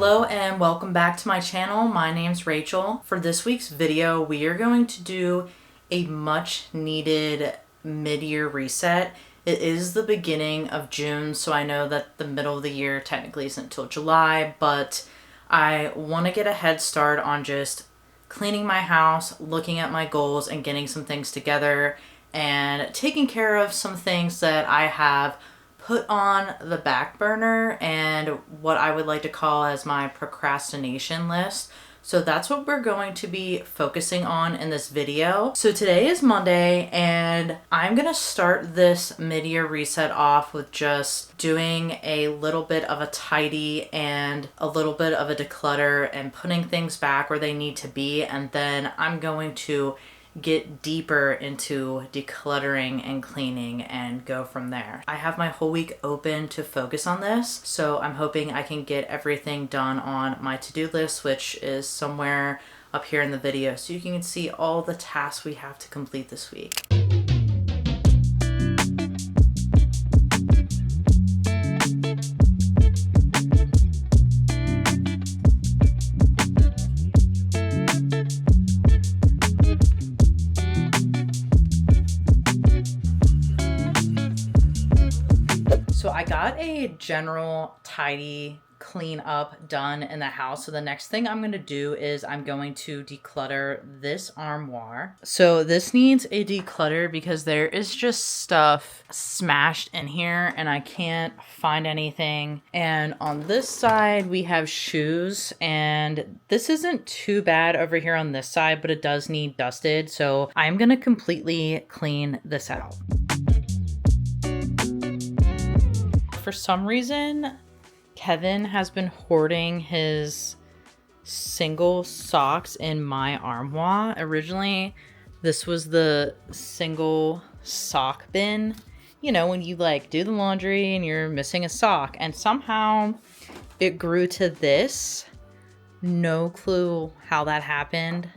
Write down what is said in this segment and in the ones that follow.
Hello and welcome back to my channel. My name's Rachel. For this week's video, we are going to do a much needed mid-year reset. It is the beginning of June, so I know that the middle of the year technically isn't until July, but I want to get a head start on just cleaning my house, looking at my goals, and getting some things together, and taking care of some things that I have put on the back burner and what I would like to call as my procrastination list. So that's what we're going to be focusing on in this video. So today is Monday and I'm gonna start this mid-year reset off with just doing a little bit of a tidy and a little bit of a declutter and putting things back where they need to be. And then I'm going to get deeper into decluttering and cleaning and go from there. I have my whole week open to focus on this, so I'm hoping I can get everything done on my to-do list, which is somewhere up here in the video, so you can see all the tasks we have to complete this week. So I got a general tidy clean up done in the house. So the next thing I'm going to do is I'm going to declutter this armoire. So this needs a declutter because there is just stuff smashed in here and I can't find anything. And on this side we have shoes, and this isn't too bad over here on this side, but it does need dusted. So I'm going to completely clean this out. For some reason, Kevin has been hoarding his single socks in my armoire. Originally, this was the single sock bin. You know, when you like do the laundry and you're missing a sock, and somehow it grew to this. No clue how that happened.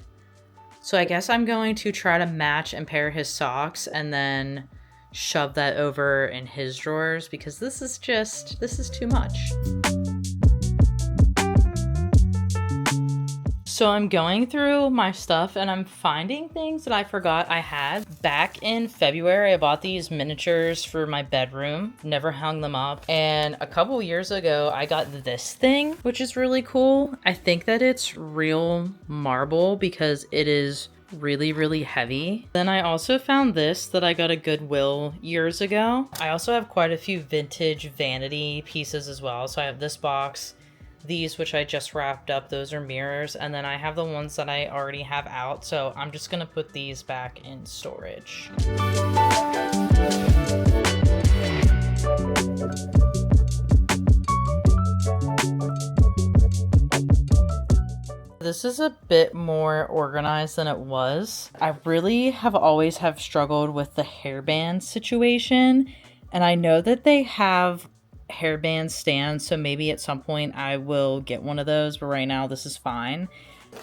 So I guess I'm going to try to match and pair his socks and then shove that over in his drawers, because this is too much. So I'm going through my stuff and I'm finding things that I forgot I had. Back in February, I bought these miniatures for my bedroom, never hung them up. And a couple years ago, I got this thing, which is really cool. I think that it's real marble because it is really heavy. Then I also found this that I got at Goodwill years ago. I also have quite a few vintage vanity pieces as well. So I have this box, these which I just wrapped up, those are mirrors, and then I have the ones that I already have out. So I'm just gonna put these back in storage. This is a bit more organized than it was. I really have always struggled with the hairband situation, and I know that they have hairband stands, so maybe at some point I will get one of those, but right now this is fine.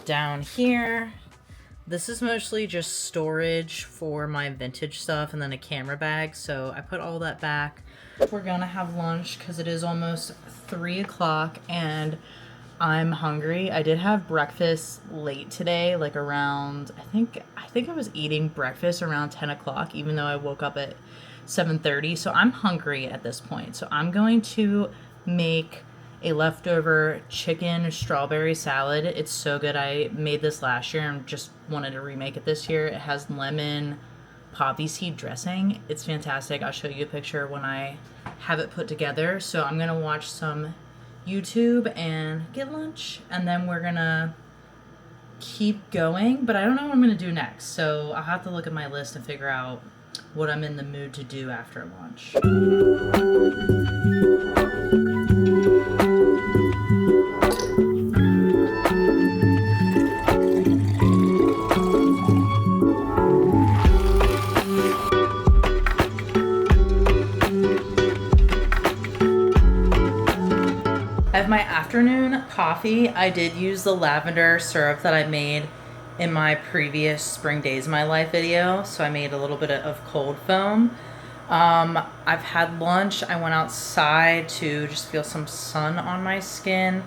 Down here, this is mostly just storage for my vintage stuff and then a camera bag, so I put all that back. We're gonna have lunch because it is almost 3 o'clock and I'm hungry. I did have breakfast late today, like around, I think I was eating breakfast around 10 o'clock, even though I woke up at 7:30. So I'm hungry at this point. So I'm going to make a leftover chicken strawberry salad. It's so good. I made this last year and just wanted to remake it this year. It has lemon poppy seed dressing. It's fantastic. I'll show you a picture when I have it put together. So I'm gonna watch some YouTube and get lunch, and then we're gonna keep going, but I don't know what I'm gonna do next, so I'll have to look at my list and figure out what I'm in the mood to do after lunch. I have my afternoon coffee. I did use the lavender syrup that I made in my previous Spring Days of My Life video. So I made a little bit of cold foam. I've had lunch. I went outside to just feel some sun on my skin.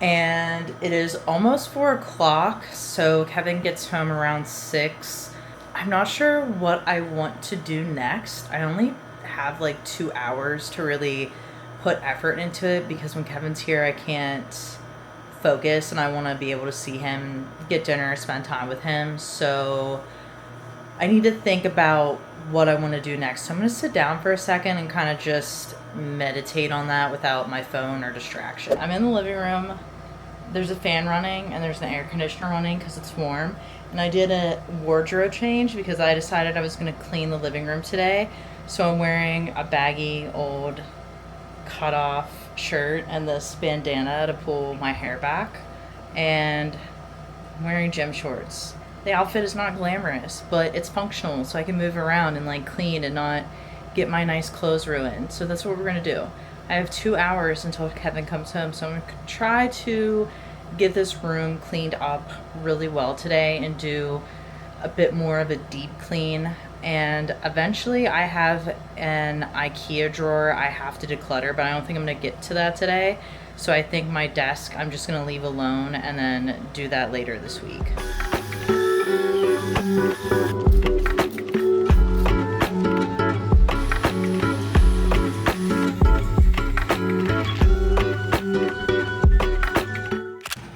and it is almost 4 o'clock, so Kevin gets home around 6. I'm not sure what I want to do next. I only have like 2 hours to really put effort into it because when Kevin's here, I can't focus and I want to be able to see him, get dinner, spend time with him. So I need to think about what I want to do next. So I'm going to sit down for a second and kind of just meditate on that without my phone or distraction. I'm in the living room. There's a fan running and there's an air conditioner running because it's warm. And I did a wardrobe change because I decided I was going to clean the living room today. So I'm wearing a baggy old cut off shirt and this bandana to pull my hair back, and I'm wearing gym shorts. The outfit is not glamorous, but it's functional, so I can move around and like clean and not get my nice clothes ruined. So that's what we're gonna do. I have 2 hours until Kevin comes home, so I'm gonna try to get this room cleaned up really well today and do a bit more of a deep clean. And eventually I have an IKEA drawer I have to declutter, but I don't think I'm going to get to that today. So I think my desk I'm just going to leave alone and then do that later this week.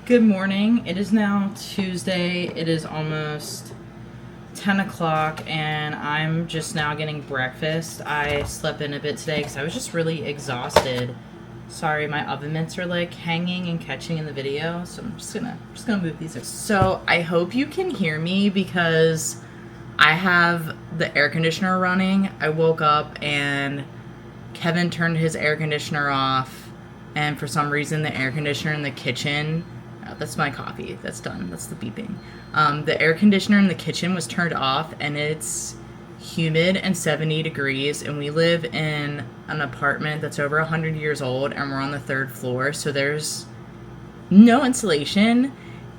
Good morning. It is now Tuesday. It is almost 10 o'clock and I'm just now getting breakfast. I slept in a bit today because I was just really exhausted. Sorry, my oven mitts are like hanging and catching in the video, so I'm just gonna move these. So I hope you can hear me because I have the air conditioner running. I woke up and Kevin turned his air conditioner off, and for some reason the air conditioner in the kitchen, that's my coffee, that's done, that's the beeping. The air conditioner in the kitchen was turned off and it's humid and 70 degrees, and we live in an apartment that's over 100 years old and we're on the 3rd floor, so there's no insulation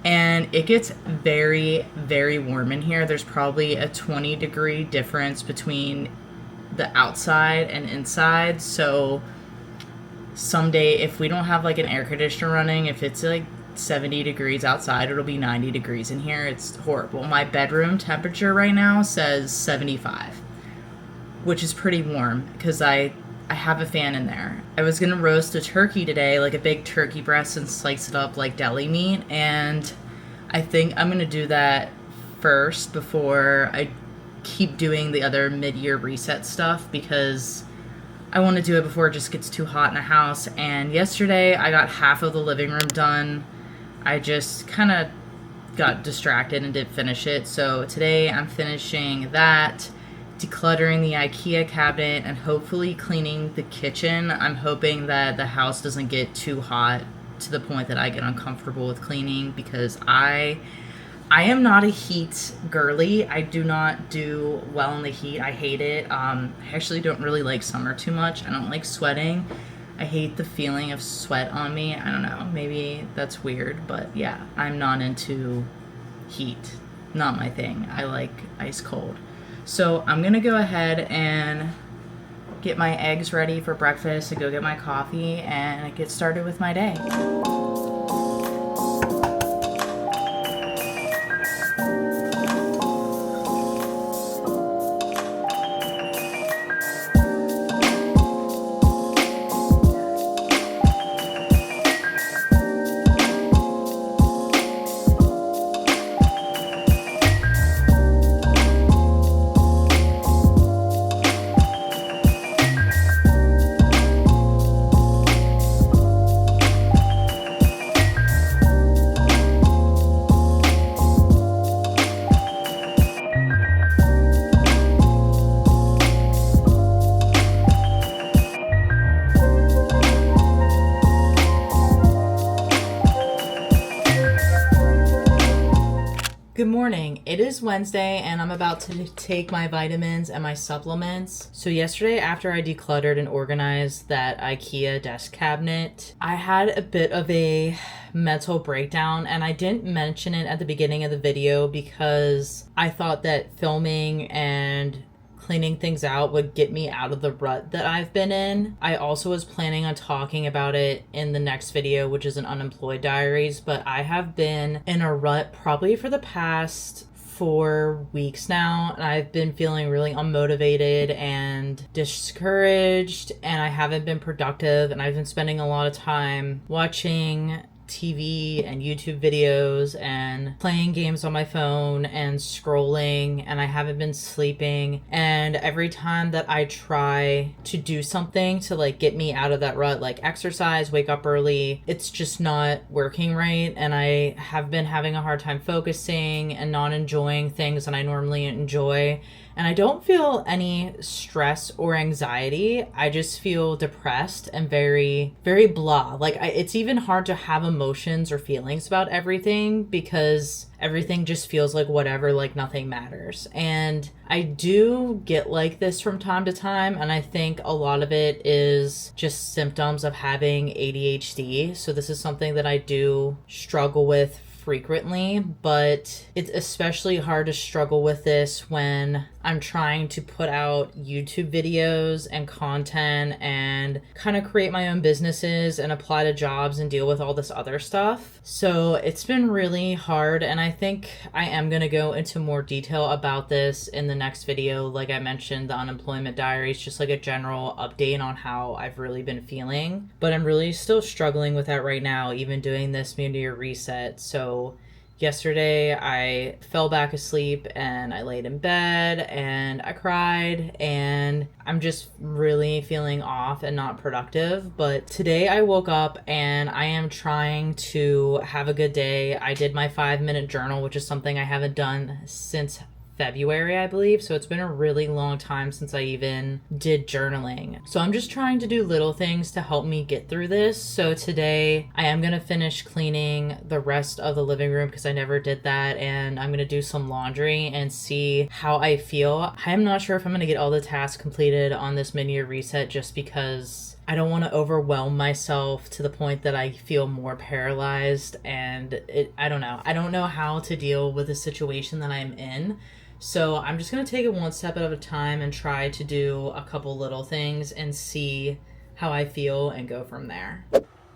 and it gets very, very warm in here. There's probably a 20-degree difference between the outside and inside, so someday if we don't have like an air conditioner running, if it's like 70 degrees outside, it'll be 90 degrees in here. It's horrible. My bedroom temperature right now says 75, which is pretty warm because I have a fan in there. I was gonna roast a turkey today, like a big turkey breast, and slice it up like deli meat, and I think I'm gonna do that first before I keep doing the other mid-year reset stuff, because I want to do it before it just gets too hot in the house. And yesterday I got half of the living room done. I just kind of got distracted and didn't finish it. So today I'm finishing that, decluttering the IKEA cabinet, and hopefully cleaning the kitchen. I'm hoping that the house doesn't get too hot to the point that I get uncomfortable with cleaning, because I am not a heat girly. I do not do well in the heat. I hate it. I actually don't really like summer too much. I don't like sweating. I hate the feeling of sweat on me. I don't know. Maybe that's weird, but yeah, I'm not into heat. Not my thing. I like ice cold. So I'm going to go ahead and get my eggs ready for breakfast and go get my coffee and get started with my day. Good morning. It is Wednesday and I'm about to take my vitamins and my supplements. So yesterday, after I decluttered and organized that IKEA desk cabinet, I had a bit of a mental breakdown, and I didn't mention it at the beginning of the video because I thought that filming and cleaning things out would get me out of the rut that I've been in. I also was planning on talking about it in the next video, which is an unemployed diaries, but I have been in a rut probably for the past 4 weeks now, and I've been feeling really unmotivated and discouraged, and I haven't been productive, and I've been spending a lot of time watching TV and YouTube videos and playing games on my phone and scrolling, and I haven't been sleeping. And every time that I try to do something to like get me out of that rut, like exercise, wake up early, it's just not working right. And I have been having a hard time focusing and not enjoying things that I normally enjoy. And I don't feel any stress or anxiety. I just feel depressed and very, very blah. Like it's even hard to have emotions or feelings about everything because everything just feels like whatever, like nothing matters. And I do get like this from time to time, and I think a lot of it is just symptoms of having ADHD. So this is something that I do struggle with frequently, but it's especially hard to struggle with this when I'm trying to put out YouTube videos and content and kind of create my own businesses and apply to jobs and deal with all this other stuff. So it's been really hard, and I think I am going to go into more detail about this in the next video. Like I mentioned, the unemployment diaries, just like a general update on how I've really been feeling. But I'm really still struggling with that right now, even doing this mid-year reset. So yesterday I fell back asleep and I laid in bed and I cried, and I'm just really feeling off and not productive. But today I woke up and I am trying to have a good day. I did my 5-minute journal, which is something I haven't done since February, I believe. So it's been a really long time since I even did journaling. So I'm just trying to do little things to help me get through this. So today I am going to finish cleaning the rest of the living room because I never did that. And I'm going to do some laundry and see how I feel. I am not sure if I'm going to get all the tasks completed on this mid-year reset just because I don't want to overwhelm myself to the point that I feel more paralyzed, and I don't know. I don't know how to deal with the situation that I'm in. So I'm just going to take it one step at a time and try to do a couple little things and see how I feel and go from there.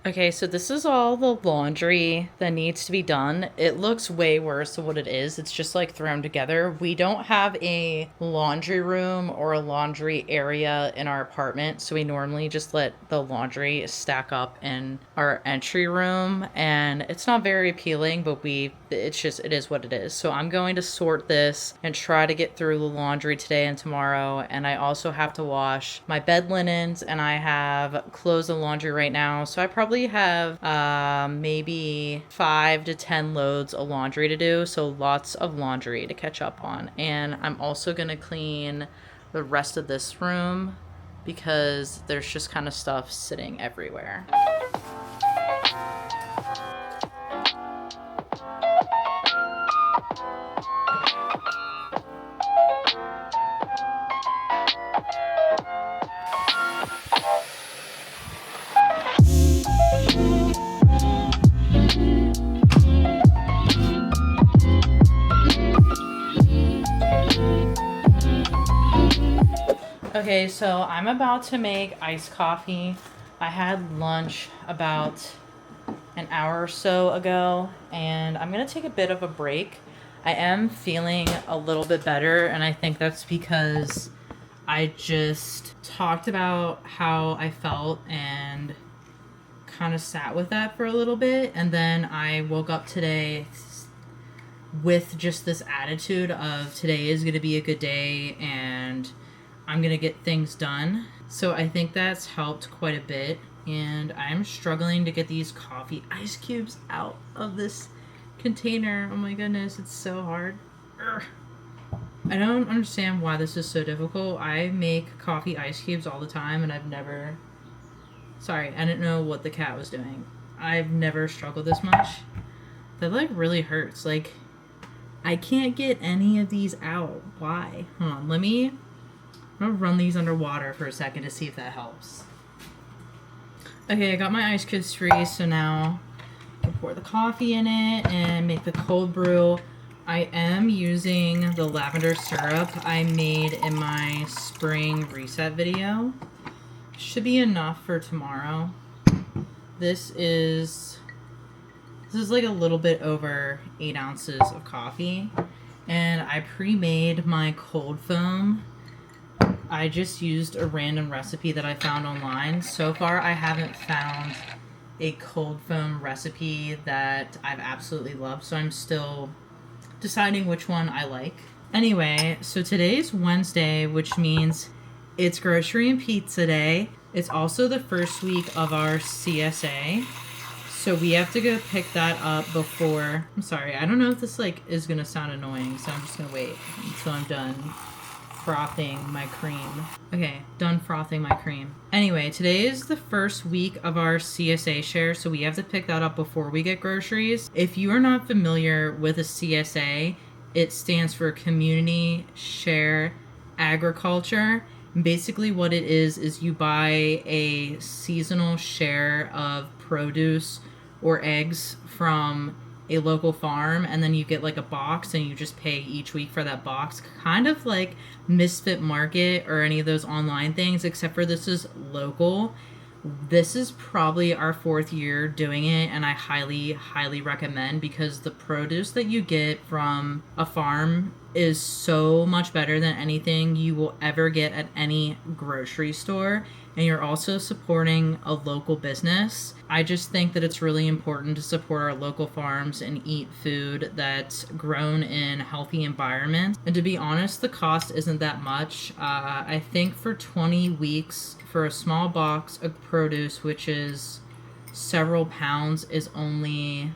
Okay, so this is all the laundry that needs to be done. It looks way worse than what it is. It's just like thrown together. We don't have a laundry room or a laundry area in our apartment, so we normally just let the laundry stack up in our entry room, and it's not very appealing, but it is what it is. So I'm going to sort this and try to get through the laundry today and tomorrow. And I also have to wash my bed linens, and I have clothes and laundry right now. So I probably have maybe 5 to 10 loads of laundry to do. So lots of laundry to catch up on. And I'm also going to clean the rest of this room because there's just kind of stuff sitting everywhere. Okay, so I'm about to make iced coffee. I had lunch about an hour or so ago, and I'm going to take a bit of a break. I am feeling a little bit better, and I think that's because I just talked about how I felt and kind of sat with that for a little bit, and then I woke up today with just this attitude of today is going to be a good day and I'm going to get things done. So I think that's helped quite a bit, and I'm struggling to get these coffee ice cubes out of this container. Oh my goodness, it's so hard. Urgh. I don't understand why this is so difficult. I make coffee ice cubes all the time, and I've never... Sorry, I didn't know what the cat was doing. I've never struggled this much. That like really hurts. Like, I can't get any of these out. Why? Hold on, I'm gonna run these underwater for a second to see if that helps. Okay, I got my ice cubes free, so now I can pour the coffee in it and make the cold brew. I am using the lavender syrup I made in my spring reset video. Should be enough for tomorrow. This is like a little bit over 8 ounces of coffee. And I pre-made my cold foam. I just used a random recipe that I found online. So far, I haven't found a cold foam recipe that I've absolutely loved, so I'm still deciding which one I like. Anyway, so today's Wednesday, which means it's grocery and pizza day. It's also the first week of our CSA. So we have to go pick that up before... I'm sorry, I don't know if this is gonna sound annoying, so I'm just gonna wait until I'm done frothing my cream. Okay, done frothing my cream. Anyway, today is the first week of our CSA share, so we have to pick that up before we get groceries. If you are not familiar with a CSA, it stands for Community Share Agriculture. Basically what it is you buy a seasonal share of produce or eggs from a local farm, and then you get a box and you just pay each week for that box, kind of like Misfit Market or any of those online things, except for this is local. This is probably our 4th year doing it, and I highly recommend, because the produce that you get from a farm is so much better than anything you will ever get at any grocery store, and you're also supporting a local business. I just think that it's really important to support our local farms and eat food that's grown in healthy environments. And to be honest, the cost isn't that much. I think for 20 weeks for a small box of produce, which is several pounds, is only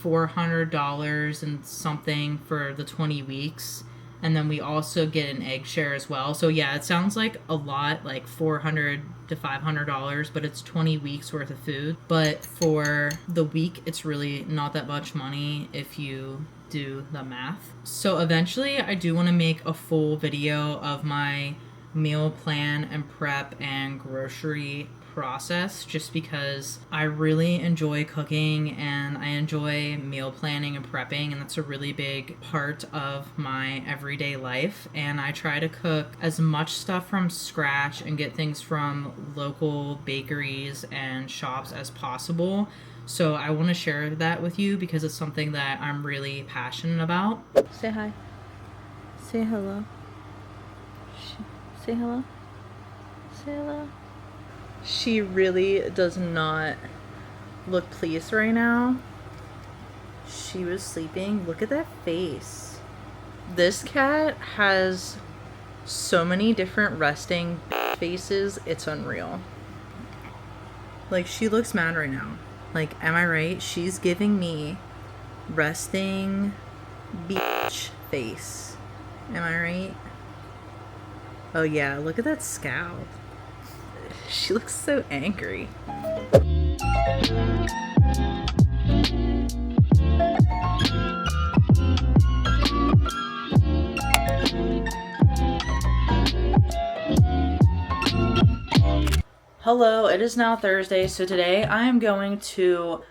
$400 and something for the 20 weeks. And then we also get an egg share as well. So yeah, it sounds like a lot, like $400 to $500, but it's 20 weeks worth of food. But for the week, it's really not that much money if you do the math. So eventually I do want to make a full video of my meal plan and prep and grocery process, just because I really enjoy cooking and I enjoy meal planning and prepping, and that's a really big part of my everyday life. And I try to cook as much stuff from scratch and get things from local bakeries and shops as possible. So I want to share that with you because it's something that I'm really passionate about. Say hi. Say hello. Say hello. Say hello. She really does not look pleased right now. She was sleeping. Look at that face. This cat has so many different resting faces. It's unreal. She looks mad right now. Am I right? She's giving me resting beach face. Am I right? Oh yeah, look at that scowl. She looks so angry. Hello, it is now Thursday, so today I am going to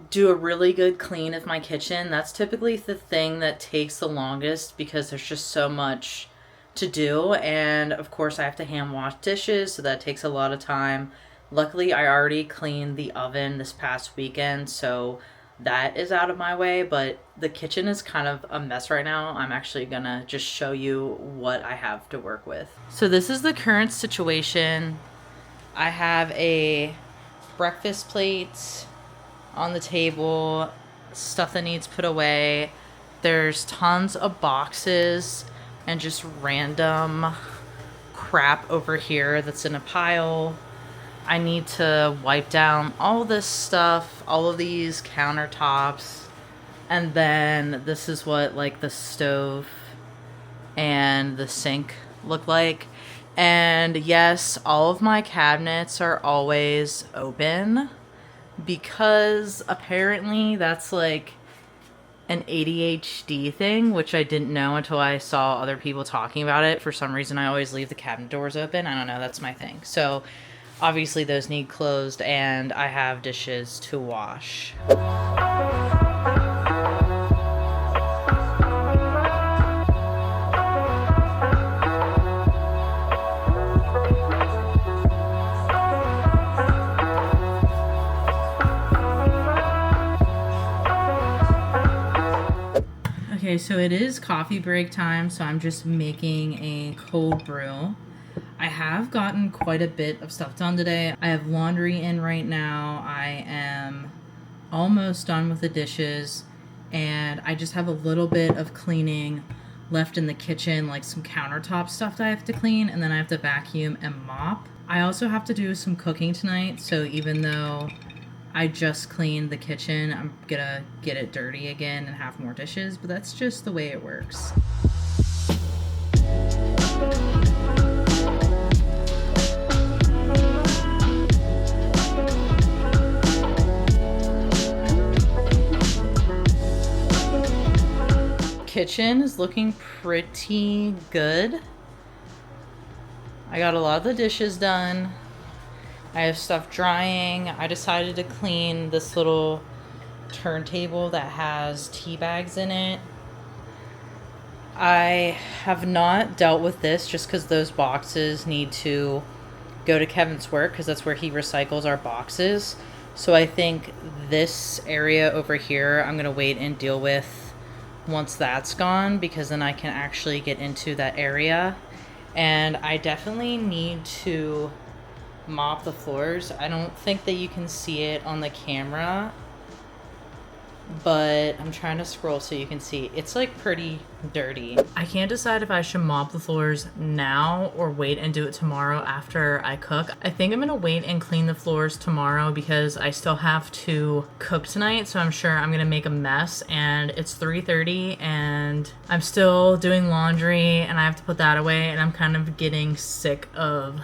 do a really good clean of my kitchen. That's typically the thing that takes the longest because there's just so much to do, and of course I have to hand wash dishes, so that takes a lot of time. Luckily I already cleaned the oven this past weekend, so that is out of my way, but the kitchen is kind of a mess right now. I'm actually gonna just show you what I have to work with. So this is the current situation. I have a breakfast plate on the table, stuff that needs put away. There's tons of boxes and just random crap over here that's in a pile. I need to wipe down all this stuff, all of these countertops, and then this is what the stove and the sink look like. And yes, all of my cabinets are always open because apparently that's an ADHD thing, which I didn't know until I saw other people talking about it. For some reason, I always leave the cabinet doors open. I don't know, that's my thing. So obviously those need closed, and I have dishes to wash. Okay, so it is coffee break time, so I'm just making a cold brew. I have gotten quite a bit of stuff done today. I have laundry in right now. I am almost done with the dishes, and I just have a little bit of cleaning left in the kitchen, like some countertop stuff that I have to clean, and then I have to vacuum and mop. I also have to do some cooking tonight, so even though I just cleaned the kitchen, I'm gonna get it dirty again and have more dishes, but that's just the way it works. Kitchen is looking pretty good. I got a lot of the dishes done. I have stuff drying. I decided to clean this little turntable that has tea bags in it. I have not dealt with this just because those boxes need to go to Kevin's work because that's where he recycles our boxes. So I think this area over here I'm going to wait and deal with once that's gone, because then I can actually get into that area. And I definitely need to mop the floors. I don't think that you can see it on the camera, but I'm trying to scroll so you can see. It's like pretty dirty. I can't decide if I should mop the floors now or wait and do it tomorrow after I cook. I think I'm gonna wait and clean the floors tomorrow because I still have to cook tonight, so I'm sure I'm gonna make a mess, and it's 3:30 and I'm still doing laundry and I have to put that away, and I'm kind of getting sick of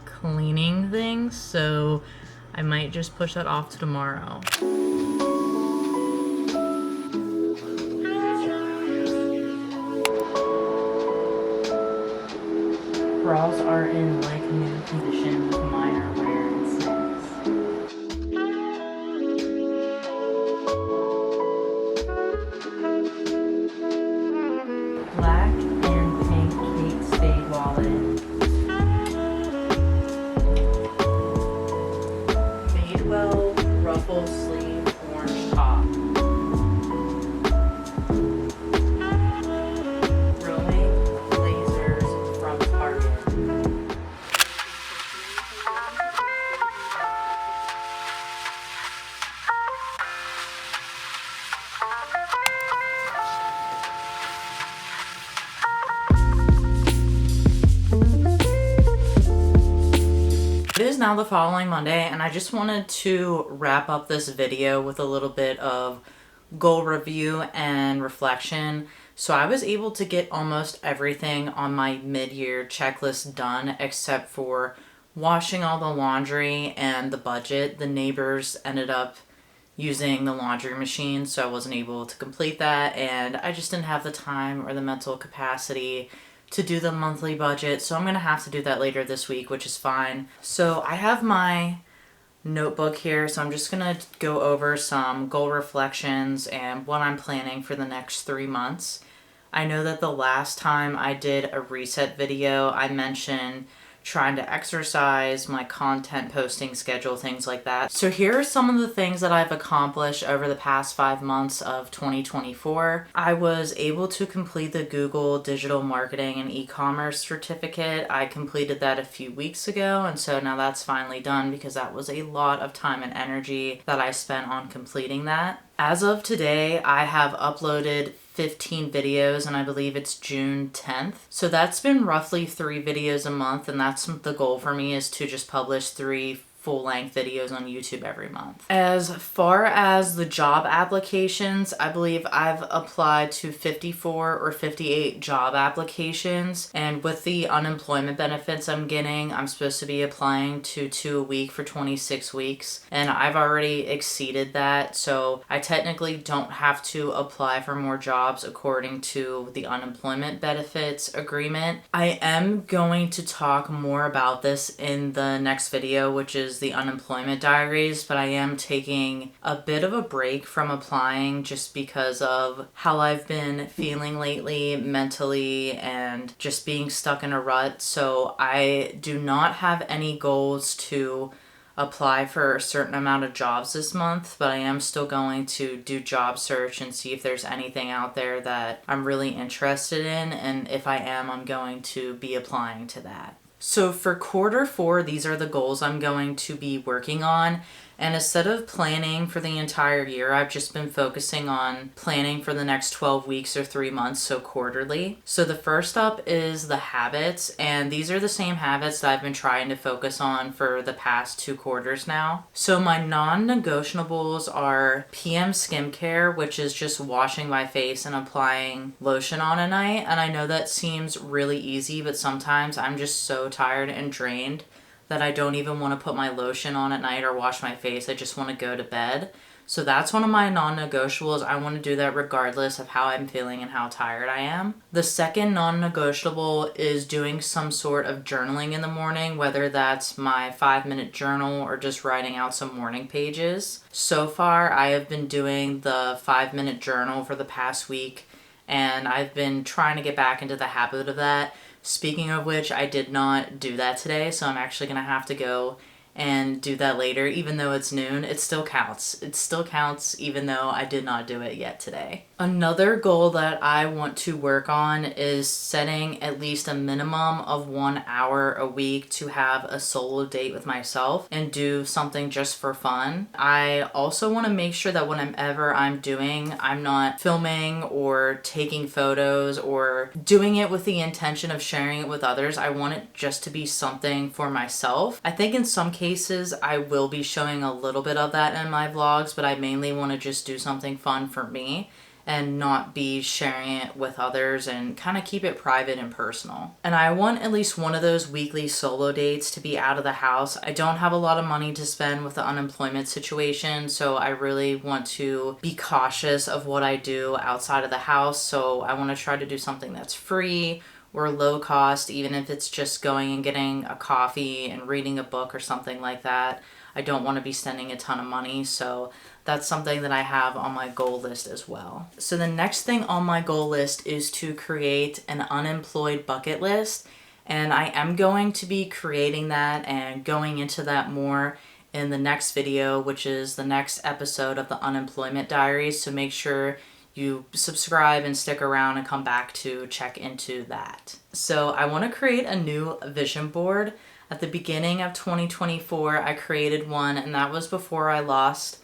cleaning things, so I might just push that off to tomorrow. Bras are in like new condition with minor wear and snags. Black and pink Kate Spade wallet. Madewell ruffle sleeve orange top. Roaming blazers from Target. It is now the following Monday, and I just wanted to wrap up this video with a little bit of goal review and reflection. So I was able to get almost everything on my mid-year checklist done except for washing all the laundry and the budget. The neighbors ended up using the laundry machine, so I wasn't able to complete that, and I just didn't have the time or the mental capacity to do the monthly budget, so I'm gonna have to do that later this week, which is fine. So I have my notebook here, so I'm just gonna go over some goal reflections and what I'm planning for the next 3 months. I know that the last time I did a reset video, I mentioned trying to exercise, my content posting schedule, things like that. So here are some of the things that I've accomplished over the past 5 months of 2024. I was able to complete the Google Digital Marketing and E-commerce certificate. I completed that a few weeks ago, and so now that's finally done because that was a lot of time and energy that I spent on completing that. As of today, I have uploaded 15 videos, and I believe it's June 10th. So that's been roughly 3 videos a month, and that's the goal for me, is to just publish 3 full-length videos on YouTube every month. As far as the job applications, I believe I've applied to 54 or 58 job applications, and with the unemployment benefits I'm getting, I'm supposed to be applying to 2 a week for 26 weeks, and I've already exceeded that, so I technically don't have to apply for more jobs according to the unemployment benefits agreement. I am going to talk more about this in the next video, which is the unemployment diaries, but I am taking a bit of a break from applying just because of how I've been feeling lately mentally and just being stuck in a rut. So I do not have any goals to apply for a certain amount of jobs this month, but I am still going to do job search and see if there's anything out there that I'm really interested in, and if I am, I'm going to be applying to that. So for quarter four, these are the goals I'm going to be working on. And instead of planning for the entire year, I've just been focusing on planning for the next 12 weeks or 3 months, so quarterly. So the first up is the habits, and these are the same habits that I've been trying to focus on for the past 2 quarters now. So my non-negotiables are PM skincare, which is just washing my face and applying lotion on a night. And I know that seems really easy, but sometimes I'm just so tired and drained that I don't even want to put my lotion on at night or wash my face. I just want to go to bed. So that's one of my non-negotiables. I want to do that regardless of how I'm feeling and how tired I am. The second non-negotiable is doing some sort of journaling in the morning, whether that's my 5-minute journal or just writing out some morning pages. So far, I have been doing the 5-minute journal for the past week, and I've been trying to get back into the habit of that. Speaking of which, I did not do that today, so I'm actually going to have to go and do that later. Even though it's noon, it still counts. It still counts even though I did not do it yet today. Another goal that I want to work on is setting at least a minimum of 1 hour a week to have a solo date with myself and do something just for fun. I also want to make sure that whenever I'm doing, I'm not filming or taking photos or doing it with the intention of sharing it with others. I want it just to be something for myself. I think in some cases I will be showing a little bit of that in my vlogs, but I mainly want to just do something fun for me and not be sharing it with others and kind of keep it private and personal. And I want at least one of those weekly solo dates to be out of the house. I don't have a lot of money to spend with the unemployment situation, so I really want to be cautious of what I do outside of the house. So I want to try to do something that's free or low cost, even if it's just going and getting a coffee and reading a book or something like that. I don't want to be spending a ton of money, so that's something that I have on my goal list as well. So the next thing on my goal list is to create an unemployed bucket list, and I am going to be creating that and going into that more in the next video, which is the next episode of the Unemployment Diaries, so make sure you subscribe and stick around and come back to check into that. So I want to create a new vision board. At the beginning of 2024, I created one, and that was before I lost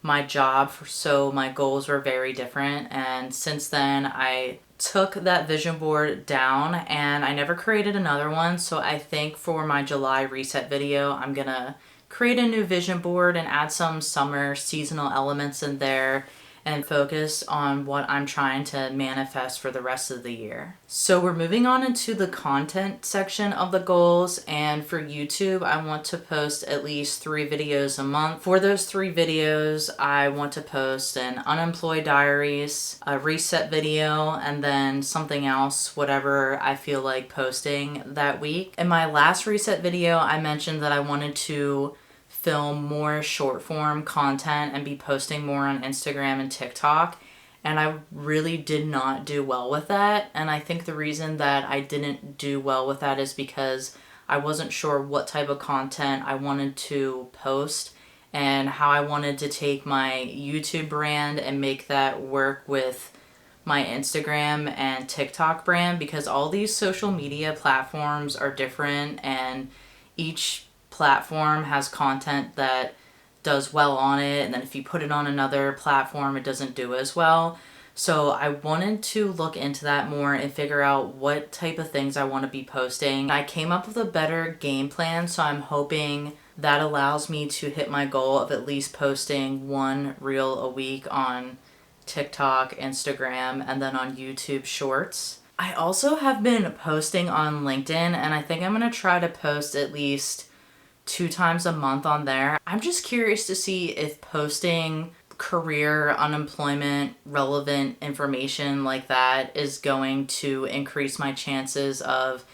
my job, so my goals were very different. And since then, I took that vision board down and I never created another one. So I think for my July reset video, I'm gonna create a new vision board and add some summer seasonal elements in there and focus on what I'm trying to manifest for the rest of the year. So we're moving on into the content section of the goals, and for YouTube, I want to post at least 3 videos a month. For those 3 videos, I want to post an unemployed diaries, a reset video, and then something else, whatever I feel like posting that week. In my last reset video, I mentioned that I wanted to film more short form content and be posting more on Instagram and TikTok, and I really did not do well with that. And I think the reason that I didn't do well with that is because I wasn't sure what type of content I wanted to post and how I wanted to take my YouTube brand and make that work with my Instagram and TikTok brand, because all these social media platforms are different and each platform has content that does well on it, and then if you put it on another platform it doesn't do as well. So I wanted to look into that more and figure out what type of things I want to be posting. I came up with a better game plan, so I'm hoping that allows me to hit my goal of at least posting 1 reel a week on TikTok, Instagram, and then on YouTube Shorts. I also have been posting on LinkedIn, and I think I'm going to try to post at least 2 times a month on there. I'm just curious to see if posting career, unemployment, relevant information like that is going to increase my chances of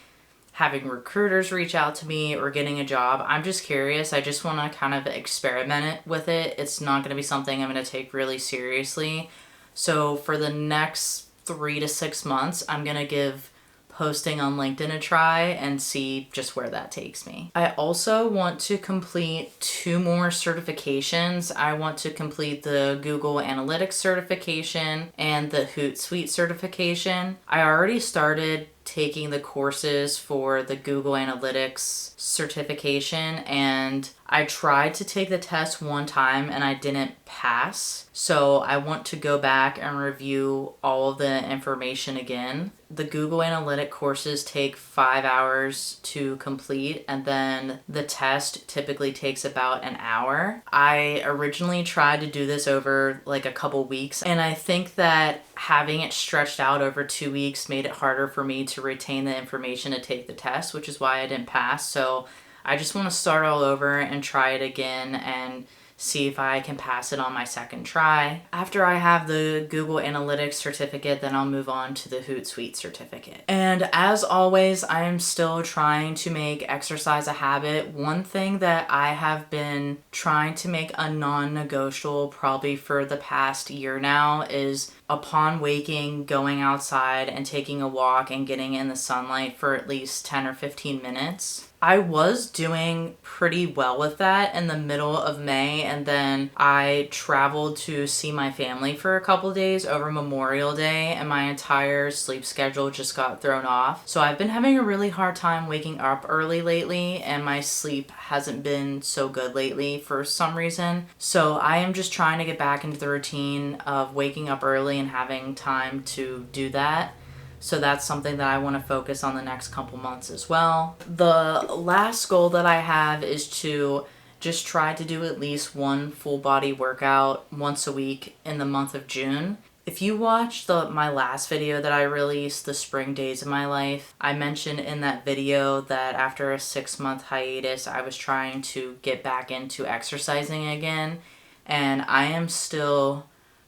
having recruiters reach out to me or getting a job. I'm just curious. I just want to kind of experiment with it. It's not going to be something I'm going to take really seriously. So for the next 3 to 6 months, I'm going to give posting on LinkedIn a try and see just where that takes me. I also want to complete 2 more certifications. I want to complete the Google Analytics certification and the Hootsuite certification. I already started taking the courses for the Google Analytics certification, and I tried to take the test one time and I didn't pass. So I want to go back and review all of the information again. The Google Analytic courses take 5 hours to complete, and then the test typically takes about an hour. I originally tried to do this over like a couple weeks, and I think that having it stretched out over 2 weeks made it harder for me to retain the information to take the test, which is why I didn't pass. So I just want to start all over and try it again and see if I can pass it on my second try. After I have the Google Analytics certificate, then I'll move on to the Hootsuite certificate. And as always, I am still trying to make exercise a habit. One thing that I have been trying to make a non-negotiable probably for the past year now is upon waking, going outside and taking a walk and getting in the sunlight for at least 10 or 15 minutes. I was doing pretty well with that in the middle of May, and then I traveled to see my family for a couple days over Memorial Day, and my entire sleep schedule just got thrown off. So I've been having a really hard time waking up early lately, and my sleep hasn't been so good lately for some reason. So I am just trying to get back into the routine of waking up early and having time to do that. So that's something that I want to focus on the next couple months as well. The last goal that I have is to just try to do at least one full body workout once a week in the month of June. If you watched my last video that I released, the spring days of my life, I mentioned in that video that after a 6-month hiatus, I was trying to get back into exercising again. And I am still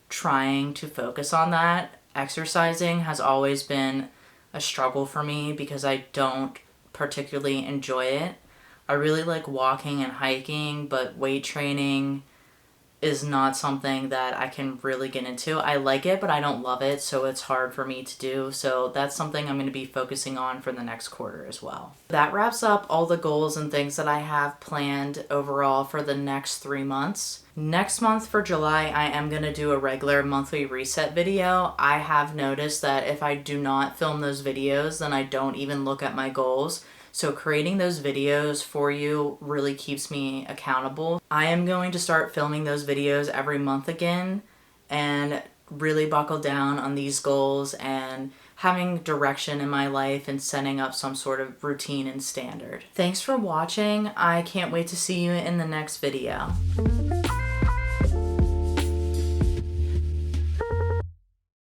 trying to focus on that. Exercising has always been a struggle for me because I don't particularly enjoy it. I really like walking and hiking, but weight training is not something that I can really get into. I like it, but I don't love it, so it's hard for me to do. So that's something I'm going to be focusing on for the next quarter as well. That wraps up all the goals and things that I have planned overall for the next 3 months. Next month for July, I am going to do a regular monthly reset video. I have noticed that if I do not film those videos, then I don't even look at my goals. So creating those videos for you really keeps me accountable. I am going to start filming those videos every month again and really buckle down on these goals and having direction in my life and setting up some sort of routine and standard. Thanks for watching. I can't wait to see you in the next video.